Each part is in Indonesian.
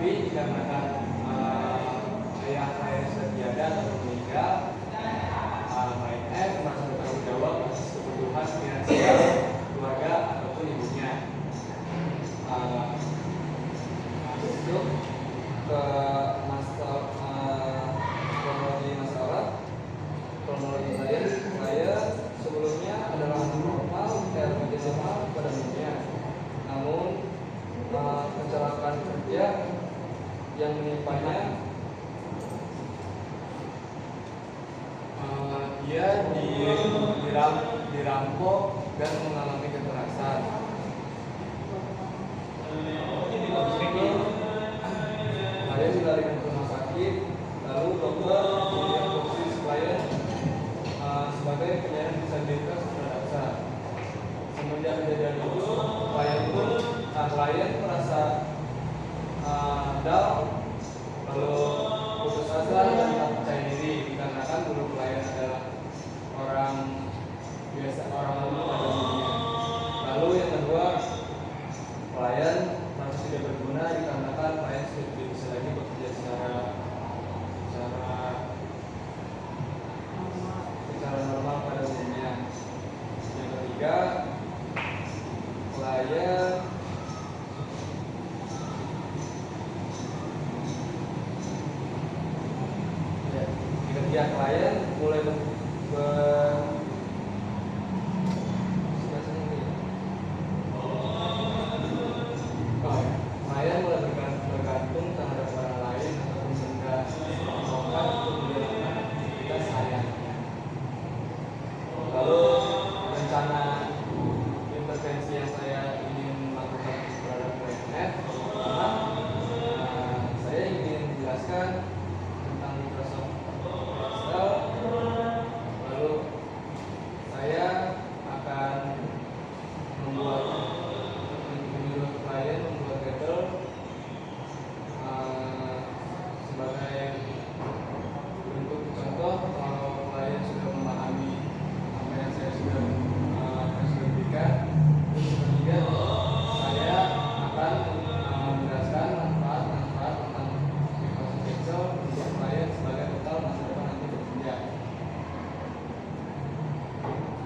Tapi dikarenakan ayah saya sudah tiada atau meninggal, klien F merasa bertanggung jawab atas kebutuhan finansial keluarga ataupun ibunya. Masuk ke kronologi klien sebelumnya adalah normal, menjadi normal pada umumnya. Namun kecelakaan kerja yang menimpanya, dia dirampok dan mengalami kekerasan. Klien dilarikan ke rumah sakit, lalu dokter mendiagnosis klien sebagai penyandang disabilitas tunadaksa. Semenjak kejadian itu, klien merasa down, lalu putus asa dan tak percaya diri dikarenakan dulu klien adalah orang biasa, orang umum pada umumnya. Lalu yang kedua, klien merasa tidak berguna dikarenakan klien sudah tidak bisa lagi bekerja secara normal pada umumnya. Yang ketiga, klien mulai bergantung terhadap orang lain ataupun benda melakukan kegiatan aktivitas sehari-harinya. Lalu rencana intervensi yang saya ingin lakukan terhadap klien F, pertama saya ingin menjelaskan tentang Microsoft Excel. Lalu saya akan menyuruh klien membuat tabel sebagai bentuk contoh kalau klien sudah memahami apa yang saya sudah berikan. Terus ketiga, saya akan menjelaskan manfaat tentang Microsoft Excel untuk klien sebagai bekal masa depan nanti bekerja. Oke.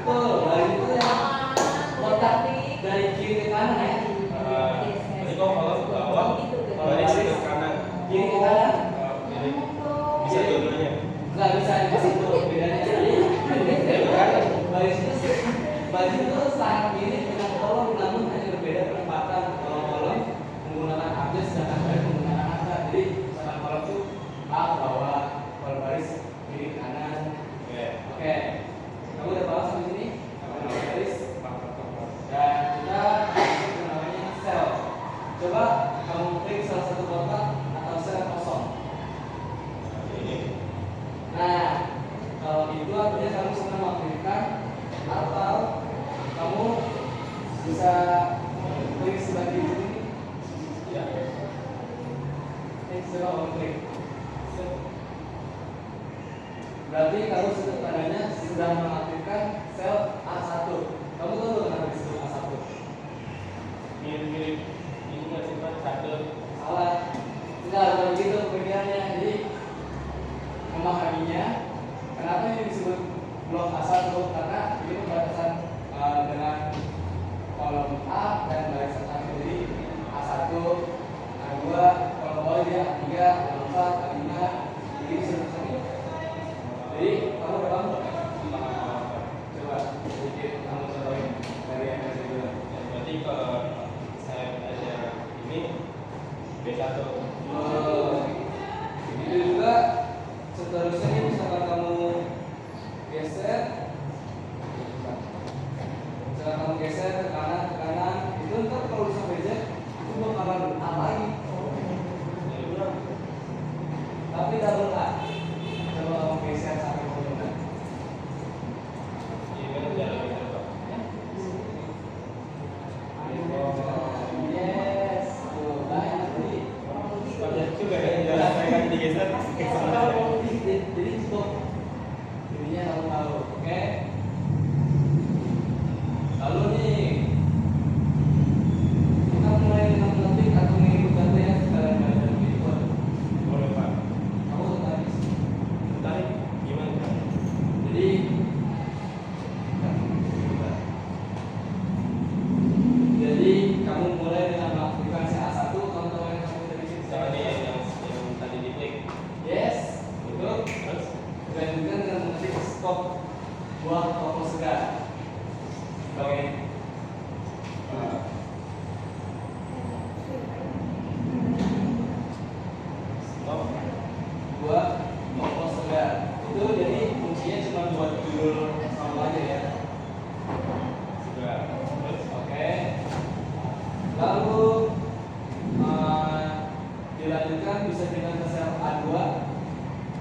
Betul, baris itu yang kotak dari kiri ke kanan ya. Jadi kalau ke bawah, baris ke kanan. Kiri ke kanan. Jadi bisa dua-duanya. Nggak bisa di situ bedanya. Jadi baris itu sangat mirip dengan kolom, namun hanya berbeda penempatan. Kalau kolom menggunakan abjad, sedangkan baris menggunakan angka. Jadi misalkan kolom itu A ke bawah, kalau baris kiri kanan. Oke. Kamu udah paham sampai sini? Baris. Dan kita masuk ke namanya sel. Coba kamu klik salah satu kotak atau sel kosong. Nah, kalau itu artinya kamu sedang mengaktifkan, atau kamu bisa klik sebelah kiri sini. Ya. Coba kamu klik. Berarti kamu tandanya sudah mengaktifkan sel A1. Kamu tahu kenapa disebut A1? Mirip-mirip ini nggak sih Pak? Catur. Salah. Enggak, begitu pengertiannya. Jadi memahaminya, kenapa ini disebut blok A1? Karena ini pembatasan dengan kolom A dan baris A1. Jadi A1, A2, kolom bawah dia A3, A4, A5, jadi seterusnya. Jadi kamu udah paham? Coba sedikit kamu contohin dari yang saya bilang. Berarti kalau saya aja ini B1. Itu juga seterusnya ini misalkan kamu geser, ke kanan, itu ntar kalau sampai Z itu bakalan A lagi. Tapi double A. Coba kamu geser sampai ke kanan. Ini kan jalan gitu Pak. Yes, tuh banyak tadi. Banyak juga ya jalan saya kan digeser ke sana. Jadi cukup jadinya kamu tahu, oke? Lalu nih kita mulai dengan mengetik atau mengikut data yang kalian baca di berikut. Boleh Pak. Kamu tertarik? Tarik gimana Pak? Jadi kamu mulai dengan mengaktifkan si A1. Kamu tahu yang kamu tadi Jangan yang tadi diklik. yes, betul. Terus Dilanjutkan dengan mengetik stop buah toko segar sebagai stop. buah toko segar. Itu jadi kuncinya cuma buat judul sama aja ya. Sudah. Terus Oke. Lalu dilanjutkan bisa dengan ke sel A2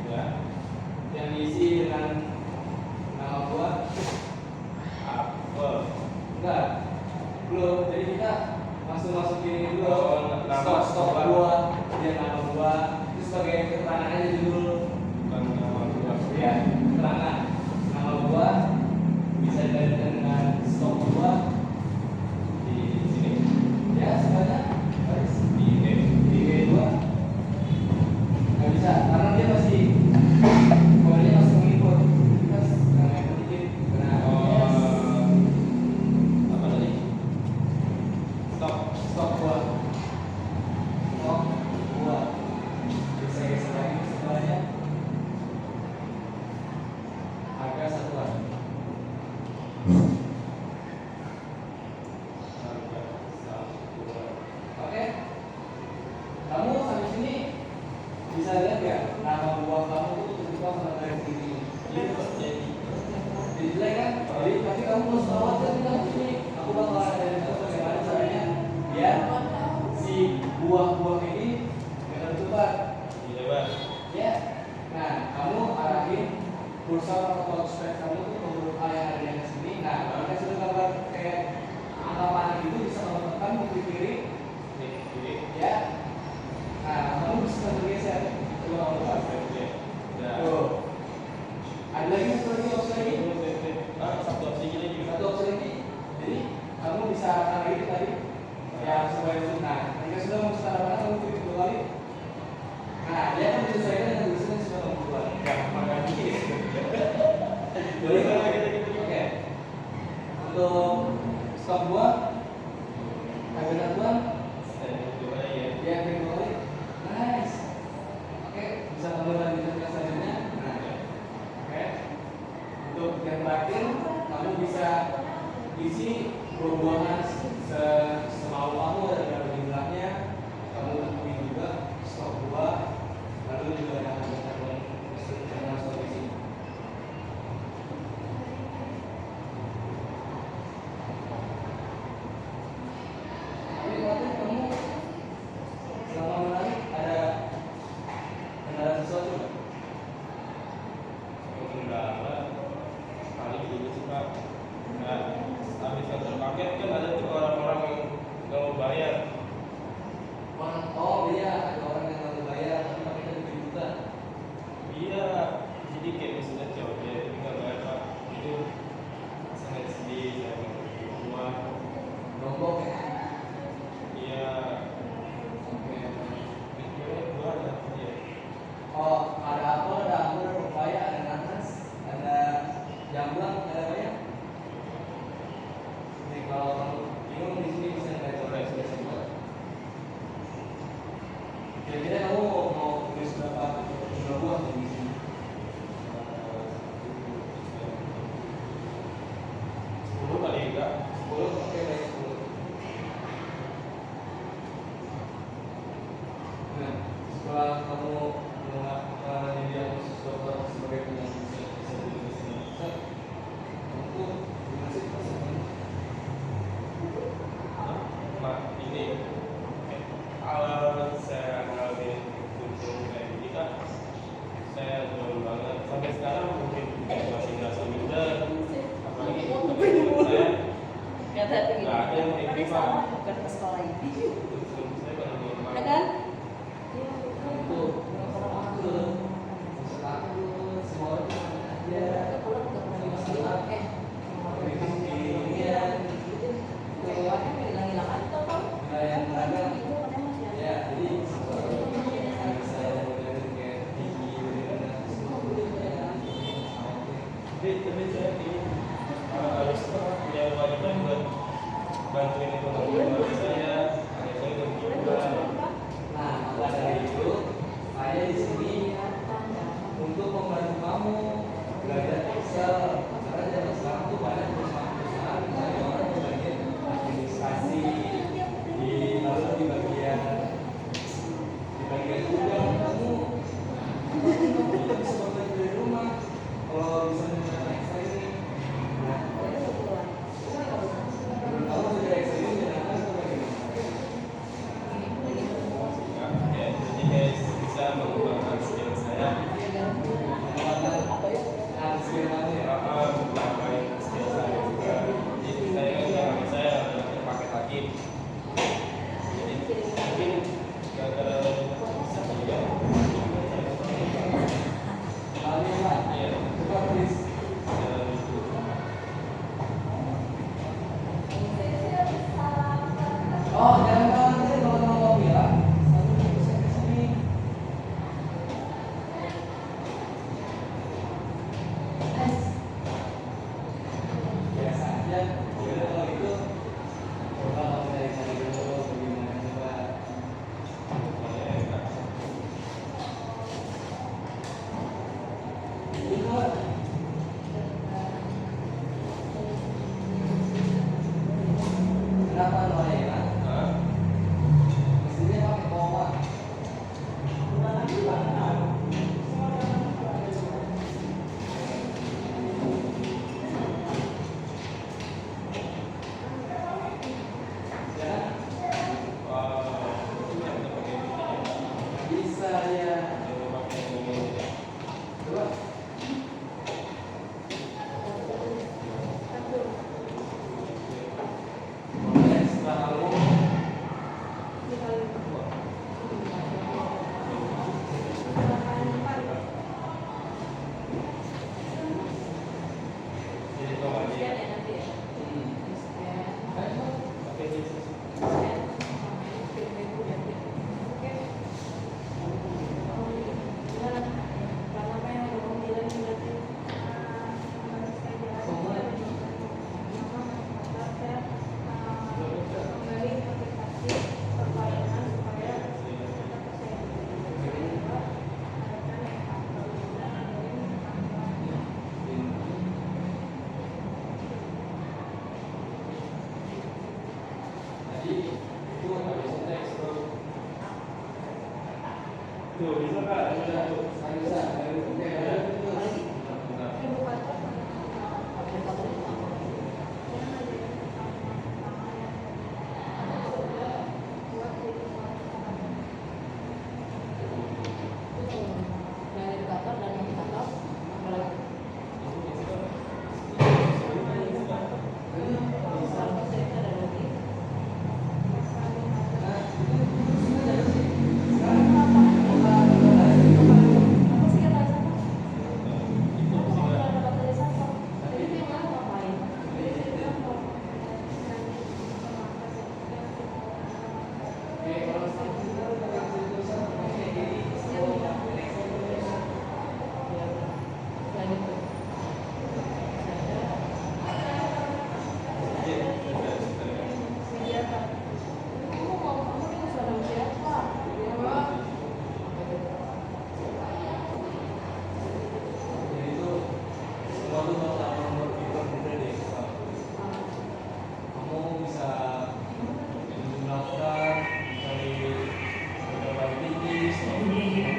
ya. yang diisi dengan nama buah. Apel. Enggak, belum. Jadi kita langsung masukin ini dulu. Oh, nama Stok buah. buah, dia nama buah. Itu sebagai keterangan aja dulu. Bukan nama buah. Ya, keterangan nama buah bisa dilanjutkan dengan stok buah Di sini. ya sebanyak baris Di E. di G2 nggak bisa karena dia masih kodenya masih mengikut. Kita yang sedikit nah yes. Apa tadi? Stop. Stok buah bisa geser lagi sebanyak untuk stok buah, habitat buah, ya kategori, nice. Oke, bisa kamu lanjutkan ke selanjutnya. Nah, oke. Untuk yang terakhir, kamu bisa isi buah-buahan semau kamu ada berapa jumlahnya. Kamu tentuin juga stok buah, lalu juga ada habitat buah yang harus kamu isi. Tapi waktu kamu selama menari ada kendala sesuatu nggak? Habis satu paket kan ada tuh orang-orang yang nggak mau bayar. Oh iya, ada orang yang nggak bayar tapi paketnya 7 juta. Iya, jadi kayak misalnya cewek ini nggak bayar Pak, itu sangat sedih ya semua. Nombok ya. Iya, Oke. itu gua ada ya. Oh, ada apel, ada anggur, ada pepaya, ada nanas, ada jamblang, ada apa ya? Nih kalau kamu bingung di sini bisa nggak coba coba. Kira-kira kamu mau tulis berapa jumlah buah di sini? 10 kali enggak? 10, oke baik 10. Nah, setelah kamu menyediakan sesuatu sebagai penyanyi bisa ditulis di sini. Kamu tuh gimana sih rasanya? Mak, ini awal saya ngambil kunjung kayak gini kan saya down banget sampai sekarang mungkin masih ngerasa minder, apalagi saya Kata begini, nggak ada yang tapi terima. sama bukan ke sekolah ini. Saya baru normal. Ya kan? Kamu tuh takut, semua orang tuh aja. Pulang ke rumah oke. Hilang-hilang aja kan? Yang beragam. Itu katanya masih ada. Ya, jadi yang bisa modelin kayak tinggi, bener-bener. Tapi saya ini harus punya kewajiban buat bantuin ekonomi keluarga saya, ayah saya udah meninggal. Tuh, bisa Kak? Bisa tuh. Bisa. Oke. Apalagi? Bentar. Ibu kantor. Ibu kantor itu apa? Yang edukator dan motivator. Apalagi? Salah cerita dan lagi. Apa sih kata siapa? Aku mau dapat dari siapa? Jadi dia mau ngapain? Oke, kalau seperti itu kita bisa oke jadi Dan itu. Media apa? Kamu mau kamu ini sama siapa? jadi itu semua tuh tentang nomor people bener deh. Kamu bisa menjumlahkan dari beberapa titik,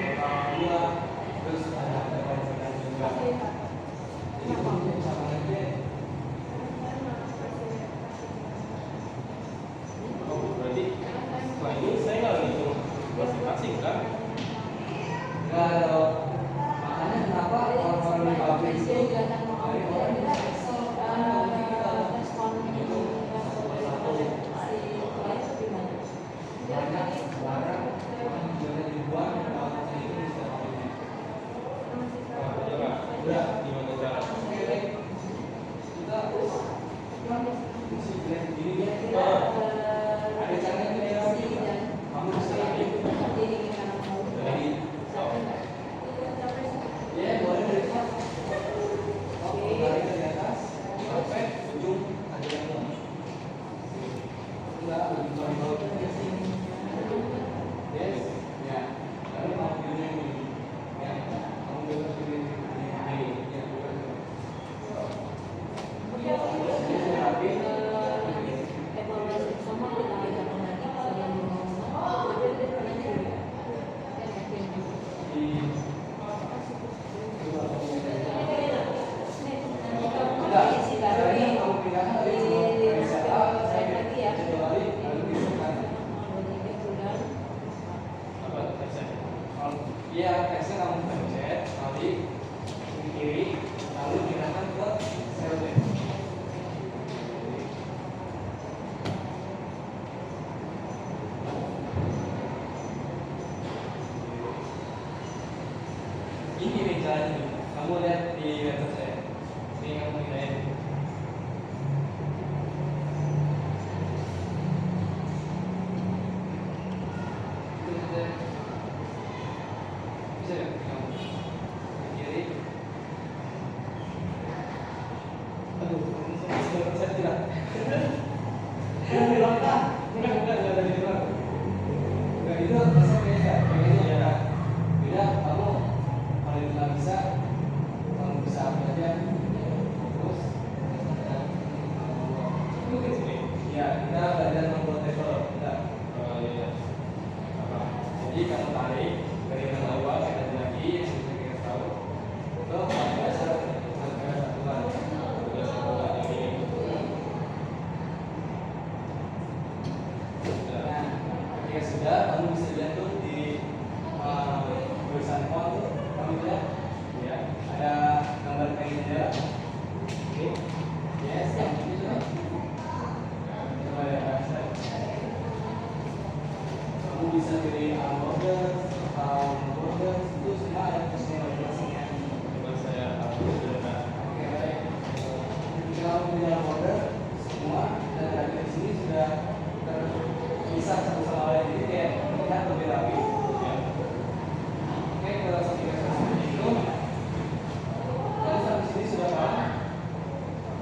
total dua, terus ada pelajaran juga. Jadi kamu sama aja. Oh, berarti setelah ini saya nggak hitung masing-masing kan? Enggak dong. Makanya kenapa orang-orang di pabrik itu dari orang itu banyak barang yang sudah dibuat kalau itu bisa pakai. Nah, ya Kak. Udah, gimana cara? Oke, kita mesti bilang gini ya. Ada caranya ya. Kamu bisa lagi. Jadi, ya boleh dari atas. Oke, tarik dari atas sampai ujung ada yang mau. Enggak, lebih contoh ke sini. Yes, ya. Lalu kamu pilih yang ini. Ya, kamu bisa pilih ini. Ya, bukan. Jadi saya rapi. Evaluasi sama kita ajak lagi Di enggak, caranya kamu pindahkan dari wisata, saya kecuali lalu misalkan Apa teksnya? kalau iya teksnya kamu pencet kali ke kiri lalu pindahkan ke sel B. Ini nih caranya, kamu lihat di laptop saya. Ini kamu pindahin. Bisa nggak kamu ke kiri? Aduh, saya tidak. Bilang kan? Enggak ada di luar. Enggak itu masa beda, pengennya ya. Beda kamu kalau itu nggak bisa, kamu bisa apa aja. Terus, Mungkin sini. ya kita belajar membuat table. Kita. Oh iya. Apa? Jadi kamu tarik dari yang bawah kita lagi yang kita tahu. Itu biasa satuan. Udah satu ini. Nah, ketika sudah kamu bisa lihat tuh di tulisan font tuh kamu lihat ya ada gambar kayak jendela. Oke, yes, yang ini tuh. Coba lihat kamu bisa pilih hamburger atau hamburger itu semua ada personalisasinya. Coba saya hapus dulu Kak. Oke, baik. Jika kamu pilih hamburger semua dan ada di sini sudah terpisah satu sama lain jadi kayak terlihat lebih rapi. Ya. Oke, kalau ketika seperti itu, dan sampai sini sudah paham.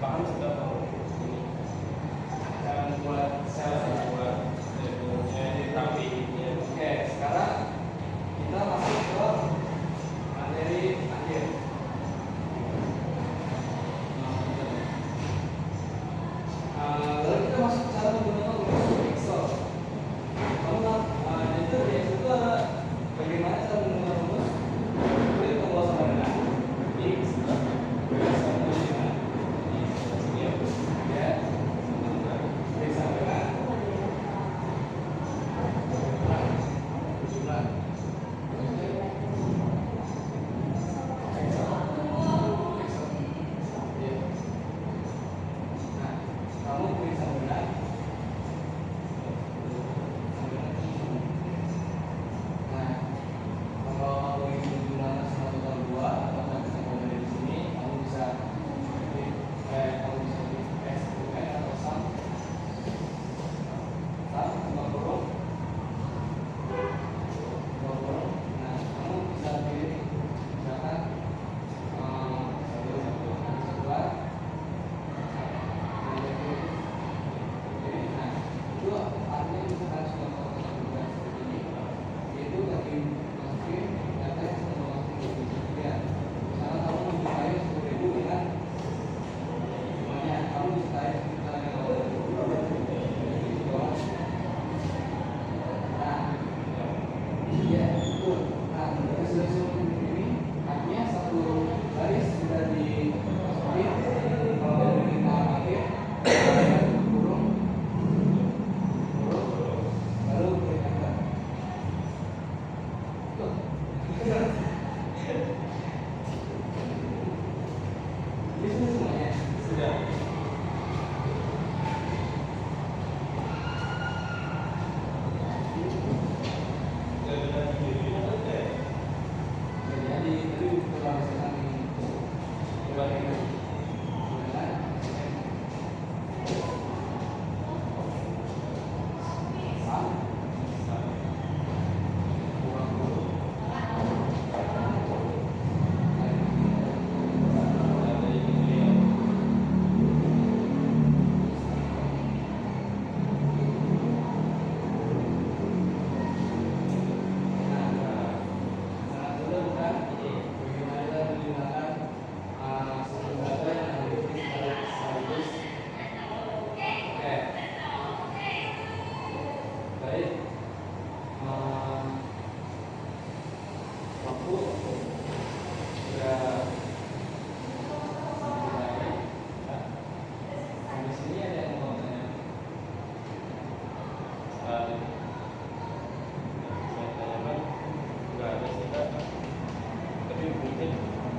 Paham sudah tahu. Ini Cara membuat sel. buat ini tapi ya. Oke, sekarang kita masuk ke materi akhir. kamu klik sambungan. Nah, kalau kamu ingin menggunakan satu atau dua atau nggak bisa mulai dari sini, kamu bisa klik SQL atau sum buka kurung. Nah, kamu bisa pilih misalkan sebuah. Nah, itu artinya misalkan sudah melakukan seperti ini, itu lagi masukin data yang sudah masukin ke dia. Misalkan kamu menyukai 10.000 dengan semuanya, kamu menyukai misalnya kalau itu doang. Nah, iya betul. Nah, dari seluruh ini artinya satu baris sudah dimasukin. Kalau dari kita pakai kurung baru klik enter. Tuh. Ini sudah semuanya. Sudah. Sudah jadi atau tidak? Jadi itu kalau misalkan Coba ini. Tapi mungkin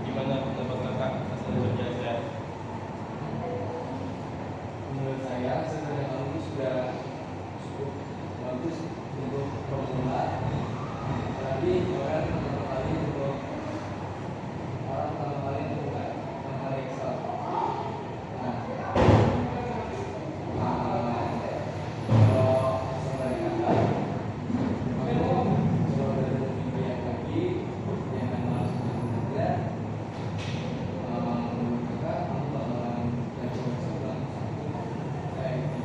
gimana pendapat kakak hasil kerja saya? Menurut saya sebenarnya kamu itu sudah cukup bagus untuk pemula. Apalagi orang pertama kali untuk bukan mengenal Excel. Nah, kalau sebagai kakak, kamu coba belajar lebih banyak lagi, jangan malas untuk belajar. Menurut kakak, kamu bakalan belajar Excel dalam 1 kayak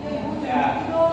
Ya ibu Ya. jangan gitu dong.